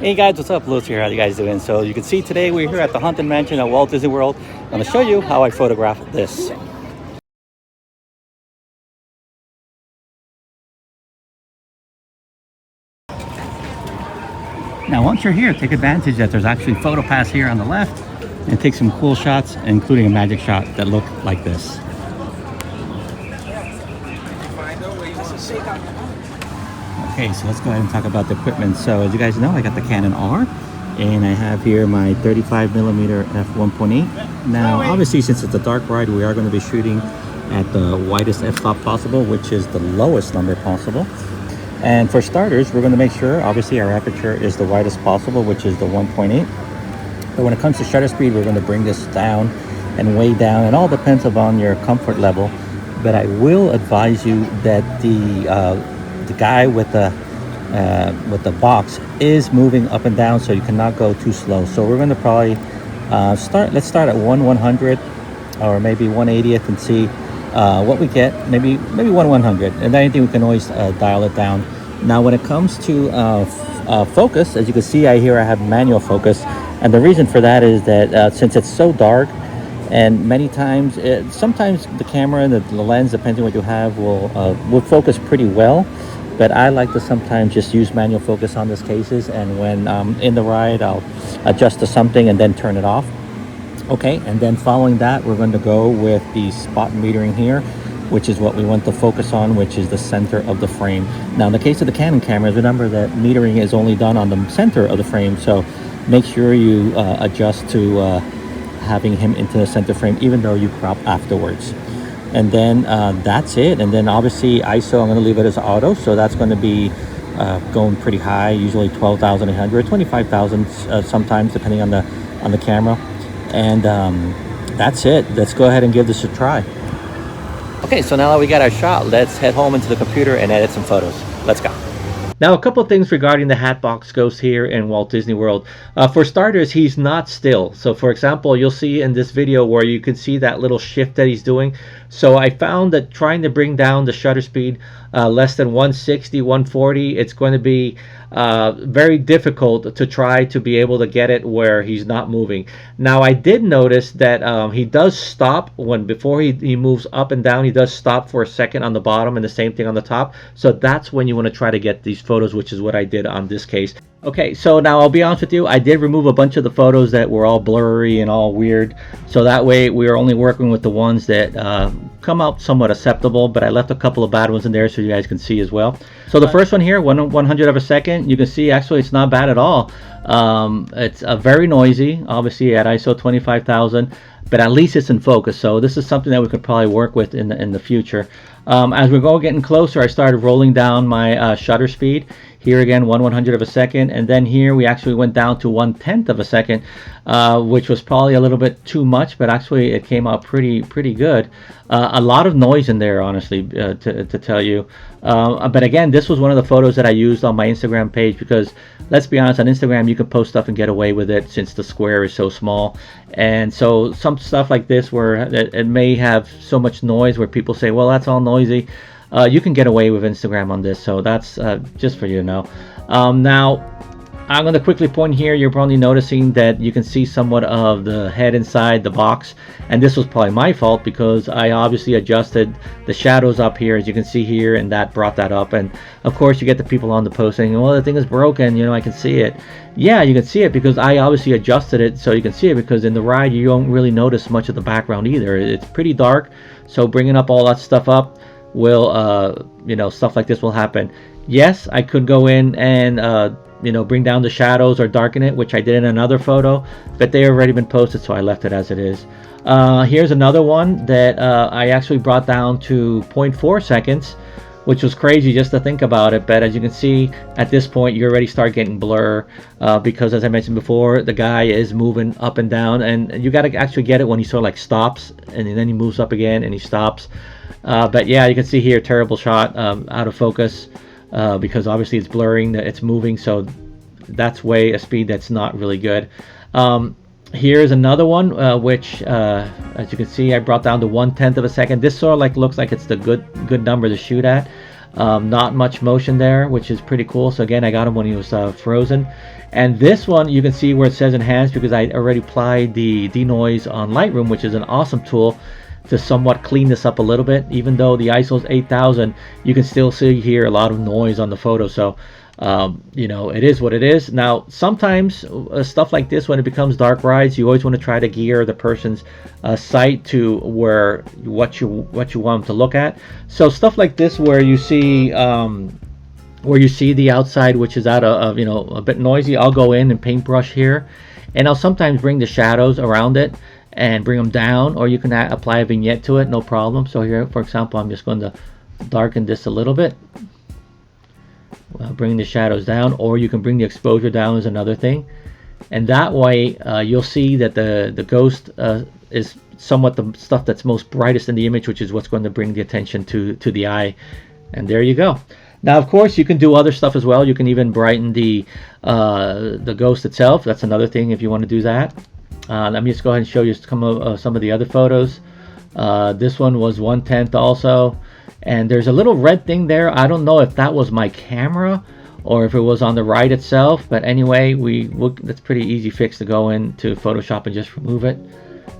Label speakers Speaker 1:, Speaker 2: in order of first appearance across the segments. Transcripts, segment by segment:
Speaker 1: Hey guys, what's up? Louis here. How you guys doing? So you can see today we're here at the Haunted Mansion at Walt Disney World. I'm going to show you how I photograph this. Now once you're here, take advantage that there's actually photo pass here on the left and take some cool shots, including a magic shot that look like this. Okay, so let's go ahead and talk about the equipment. So as you guys know, I got the Canon R, and I have here my 35mm f1.8. Now, obviously, since it's a dark ride, we are going to be shooting at the widest f-stop possible, which is the lowest number possible. And for starters, we're going to make sure, obviously, our aperture is the widest possible, which is the 1.8. But when it comes to shutter speed, we're going to bring this down and way down. It all depends upon your comfort level. But I will advise you that the guy with the box is moving up and down, so you cannot go too slow. So we're going to probably let's start at 1/100 or maybe 1/80th and see what we get. Maybe 1/100, and anything we can always dial it down. Now when it comes to focus, as you can see, I have manual focus, and the reason for that is that since it's so dark, and many times sometimes the camera and the lens, depending on what you have, will focus pretty well. But I like to sometimes just use manual focus on these cases, and when in the ride, I'll adjust to something and then turn it off. Okay, and then following that, we're going to go with the spot metering here, which is what we want to focus on, which is the center of the frame. Now, in the case of the Canon cameras, remember that metering is only done on the center of the frame, so make sure you adjust to having him into the center frame, even though you crop afterwards. And then that's it. And then obviously ISO, I'm going to leave it as auto, so that's going to be going pretty high, usually 12,800, 25,000 sometimes, depending on the camera. And that's it. Let's go ahead and give this a try. Okay, so now that we got our shot, let's head home into the computer and edit some photos. Let's go. Now, a couple of things regarding the Hatbox Ghost here in Walt Disney World. For starters, he's not still. So, for example, you'll see in this video where you can see that little shift that he's doing. So I found that trying to bring down the shutter speed less than 160, 140, it's going to be very difficult to try to be able to get it where he's not moving. Now, I did notice that he does stop before he moves up and down. He does stop for a second on the bottom, and the same thing on the top. So that's when you want to try to get these photos, which is what I did on this case. Okay, so now I'll be honest with you, I did remove a bunch of the photos that were all blurry and all weird, so that way we are only working with the ones that come out somewhat acceptable, but I left a couple of bad ones in there so you guys can see as well. So the first one here, 100 of a second, you can see actually it's not bad at all. It's very noisy, obviously at ISO 25,000, but at least it's in focus, so this is something that we could probably work with in the future. As we go getting closer, I started rolling down my shutter speed. Here again, 1/100 of a second, and then here we actually went down to 1/10 of a second, which was probably a little bit too much, but actually it came out pretty good. A lot of noise in there, honestly, to tell you. But again, this was one of the photos that I used on my Instagram page, because let's be honest, on Instagram you can post stuff and get away with it since the square is so small. And so some stuff like this where it may have so much noise where people say, well, that's all noisy. You can get away with Instagram on this, so that's just for you to know. Now, I'm going to quickly point here. You're probably noticing that you can see somewhat of the head inside the box, and this was probably my fault because I obviously adjusted the shadows up here, as you can see here, and that brought that up. And of course, you get the people on the post saying, well, the thing is broken, I can see it. Yeah, you can see it because I obviously adjusted it so you can see it, because in the ride you don't really notice much of the background either. It's pretty dark, so bringing up all that stuff up will stuff like this will happen. Yes, I could go in and bring down the shadows or darken it, which I did in another photo, but they already been posted, so I left it as it is. Here's another one that I actually brought down to 0.4 seconds, which was crazy just to think about it. But as you can see, at this point you already start getting blur because, as I mentioned before, the guy is moving up and down, and you got to actually get it when he sort of like stops, and then he moves up again and he stops. But yeah, you can see here, terrible shot, out of focus, because obviously it's blurring, it's moving, so that's way a speed that's not really good. Here's another one, which as you can see, I brought down to 1/10 of a second. This sort of like looks like it's the good number to shoot at. Not much motion there, which is pretty cool. So again, I got him when he was frozen. And this one, you can see where it says enhanced because I already applied the denoise on Lightroom, which is an awesome tool to somewhat clean this up a little bit. Even though the ISO is 8000, you can still see here a lot of noise on the photo. So you know, it is what it is. Now sometimes stuff like this, when it becomes dark rides, you always want to try to gear the person's sight to where what you want them to look at. So stuff like this where you see the outside, which is out of, you know, a bit noisy, I'll go in and paintbrush here, and I'll sometimes bring the shadows around it and bring them down, or you can apply a vignette to it, no problem. So here, for example, I'm just going to darken this a little bit, bring the shadows down, or you can bring the exposure down is another thing. And that way you'll see that the ghost is somewhat the stuff that's most brightest in the image, which is what's going to bring the attention to the eye. And there you go. Now of course you can do other stuff as well. You can even brighten the ghost itself. That's another thing if you want to do that. Let me just go ahead and show you some of the other photos. This one was 1/10 also, and there's a little red thing there. I don't know if that was my camera or if it was on the ride itself, but anyway, that's pretty easy fix to go into Photoshop and just remove it.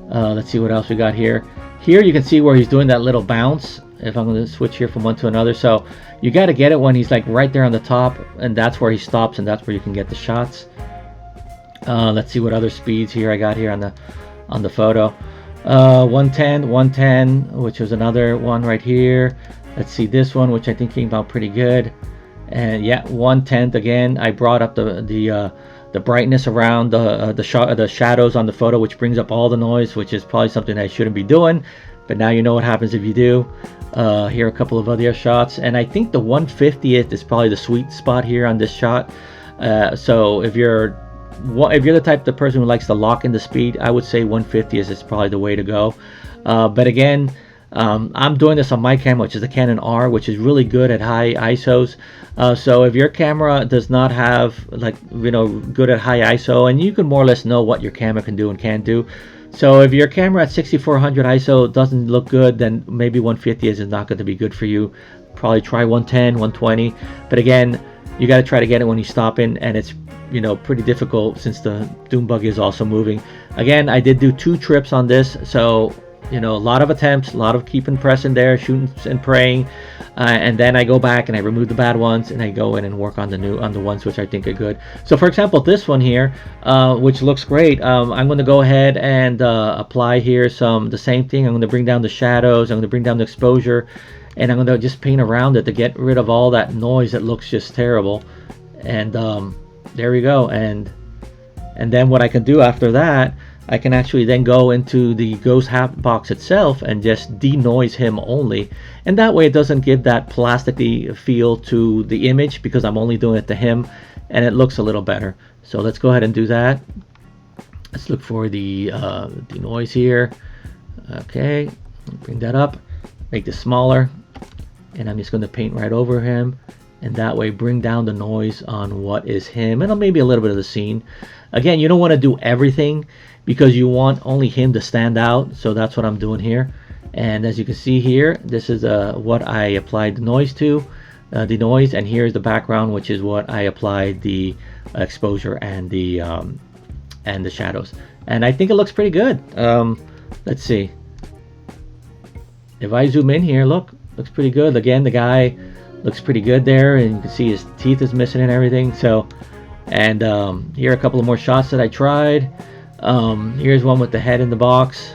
Speaker 1: Let's see what else we got here. Here you can see where he's doing that little bounce. If I'm going to switch here from one to another, so you got to get it when he's like right there on the top, and that's where he stops, and that's where you can get the shots. Let's see what other speeds here I got here on the photo. 110, which was another one right here. Let's see this one, which I think came out pretty good. And yeah, 1/10 again. I brought up the brightness around the shadows on the photo, which brings up all the noise, which is probably something I shouldn't be doing, but now you know what happens if you do. Here are a couple of other shots, and I think the 150th is probably the sweet spot here on this shot. So if you're the type of person who likes to lock in the speed, I would say 150 is probably the way to go. But again, I'm doing this on my camera, which is the Canon R, which is really good at high ISOs. So if your camera does not have, like, you know, good at high ISO, and you can more or less know what your camera can do and can't do. So if your camera at 6400 ISO doesn't look good, then maybe 150 is not going to be good for you. Probably try 110, 120. But again, you got to try to get it when you stop in, and it's, you know, pretty difficult since the dune buggy is also moving. Again, I did do 2 trips on this, so you know, a lot of attempts, a lot of keeping pressing there, shooting and praying, and then I go back and I remove the bad ones, and I go in and work on the ones which I think are good. So for example, this one here, which looks great, I'm going to go ahead and apply here the same thing. I'm going to bring down the shadows, I'm going to bring down the exposure, and I'm going to just paint around it to get rid of all that noise that looks just terrible. And there we go. And then what I can do after that, I can actually then go into the ghost Hatbox itself and just denoise him only, and that way it doesn't give that plasticky feel to the image because I'm only doing it to him, and it looks a little better. So let's go ahead and do that. Let's look for the denoise here. Okay, bring that up, make this smaller, and I'm just going to paint right over him, and that way bring down the noise on what is him, and maybe a little bit of the scene. Again, you don't want to do everything because you want only him to stand out, so that's what I'm doing here. And as you can see here, this is what I applied the noise to, and here's the background, which is what I applied the exposure and the shadows. And I think it looks pretty good. Let's see. If I zoom in here, look, looks pretty good. Again, the guy looks pretty good there, and you can see his teeth is missing and everything. So, and here are a couple of more shots that I tried. Here's one with the head in the box.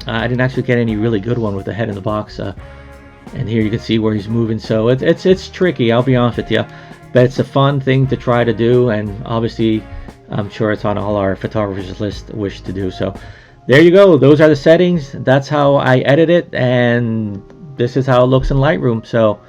Speaker 1: I didn't actually get any really good one with the head in the box. And here you can see where he's moving. So it's tricky, I'll be honest with you, but it's a fun thing to try to do, and obviously I'm sure it's on all our photographers list wish to do. So there you go. Those are the settings. That's how I edit it, and this is how it looks in Lightroom. So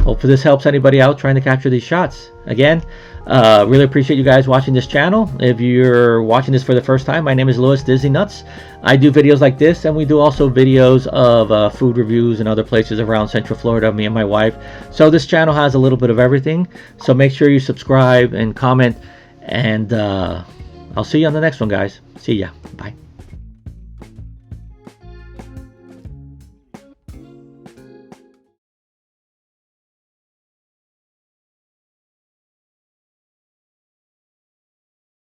Speaker 1: hopefully this helps anybody out trying to capture these shots. Again, really appreciate you guys watching this channel. If you're watching this for the first time, my name is Louis Disney Nuts. I do videos like this, and we do also videos of food reviews and other places around Central Florida, me and my wife. So this channel has a little bit of everything. So make sure you subscribe and comment, and I'll see you on the next one, guys. See ya. Bye.